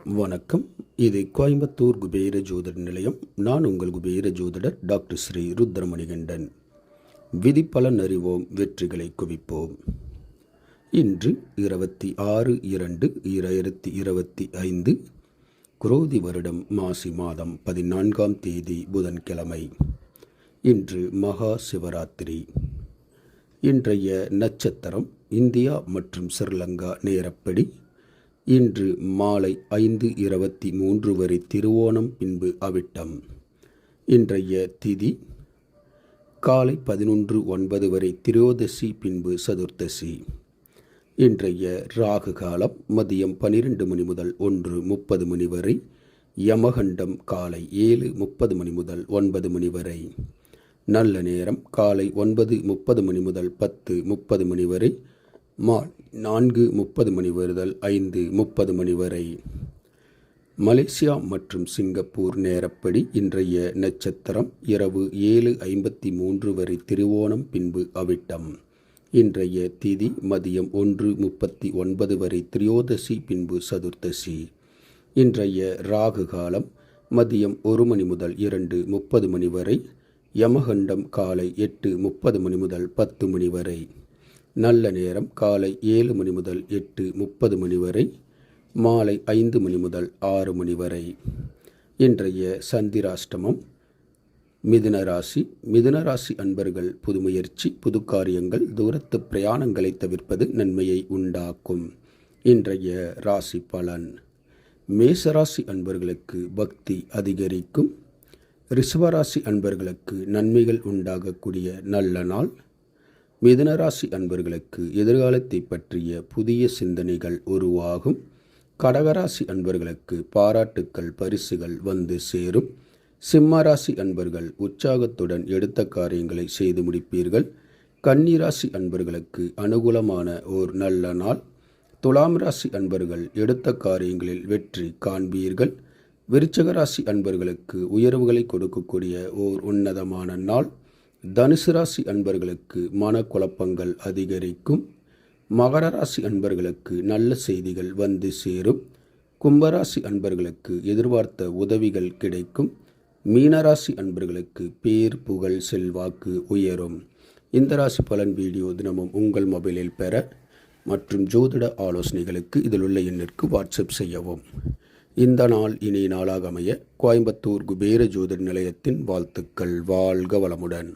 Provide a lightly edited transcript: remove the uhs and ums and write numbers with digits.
வணக்கம். இது கோயம்புத்தூர் குபேர ஜோதிட நிலையம். நான் உங்கள் குபேர ஜோதிடர் டாக்டர் ஸ்ரீ ருத்ரமணிகண்டன். விதிப்பலன் அறிவோம், வெற்றிகளை குவிப்போம். இன்று 26/2/2025 குரோதி வருடம் மாசி மாதம் 14ஆம் தேதி புதன்கிழமை. இன்று மகா சிவராத்திரி. இன்றைய நட்சத்திரம் இந்தியா மற்றும் ஸ்ரீலங்கா நேரப்படி இன்று மாலை 5:23 வரை திருவோணம், பின்பு அவிட்டம். இன்றைய திதி காலை 11:09 வரை திரோதசி, பின்பு சதுர்த்தசி. இன்றைய ராகு காலம் மதியம் 12 மணி முதல் 1:30 மணி வரை. யமகண்டம் காலை 7:30 மணி முதல் 9 மணி வரை. நல்ல நேரம் காலை 9:30 மணி முதல் 10:30 மணி வரை. மாலை 4:30 மணி முதல் 5:30 மணி வரை. மலேசியா மற்றும் சிங்கப்பூர் நேரப்படி இன்றைய நட்சத்திரம் இரவு 7:53 வரை திருவோணம், பின்பு அவிட்டம். இன்றைய திதி மதியம் 1:39 வரை திரியோதசி, பின்பு சதுர்த்தசி. இன்றைய ராகு காலம் மதியம் 1 மணி முதல் 2:30 மணி வரை. யமகண்டம் காலை 8:30 மணி முதல் 10 மணி வரை. நல்ல நேரம் காலை 7 மணி முதல் 8:30 மணி வரை. மாலை 5 மணி முதல் 6 மணி வரை. இன்றைய சந்திராஷ்டமம் மிதுன ராசி. மிதுன ராசி அன்பர்கள் புது முயற்சி, புது காரியங்கள், தூரத்து பிரயாணங்களை தவிர்ப்பது நன்மையை உண்டாக்கும். இன்றைய ராசி பலன். மேசராசி அன்பர்களுக்கு பக்தி அதிகரிக்கும். ரிஷபராசி அன்பர்களுக்கு நன்மைகள் உண்டாகக்கூடிய நல்ல நாள். மிதுனராசி அன்பர்களுக்கு எதிர்காலத்தை பற்றிய புதிய சிந்தனைகள் உருவாகும். கடகராசி அன்பர்களுக்கு பாராட்டுக்கள், பரிசுகள் வந்து சேரும். சிம்மராசி அன்பர்கள் உற்சாகத்துடன் எடுத்த காரியங்களை செய்து முடிப்பீர்கள். கன்னிராசி அன்பர்களுக்கு அனுகூலமான ஓர் நல்ல நாள். துலாம் ராசி அன்பர்கள் எடுத்த காரியங்களில் வெற்றி காண்பீர்கள். விருச்சகராசி அன்பர்களுக்கு உயர்வுகளை கொடுக்கக்கூடிய ஓர் உன்னதமான நாள். தனுசு ராசி அன்பர்களுக்கு மனக்குழப்பங்கள் அதிகரிக்கும். மகர ராசி அன்பர்களுக்கு நல்ல செய்திகள் வந்து சேரும். கும்பராசி அன்பர்களுக்கு எதிர்பார்த்த உதவிகள் கிடைக்கும். மீனராசி அன்பர்களுக்கு பேர், புகழ், செல்வாக்கு உயரும். இந்த ராசி பலன் வீடியோ தினமும் உங்கள் மொபைலில் பெற மற்றும் ஜோதிட ஆலோசனைகளுக்கு இதில் உள்ள எண்ணிற்கு வாட்ஸ்அப் செய்யவும். இந்த நாள் இனிய நாளாக அமைய கோயம்புத்தூர் குபேர ஜோதிட நிலையத்தின் வாழ்த்துக்கள். வாழ்க வளமுடன்.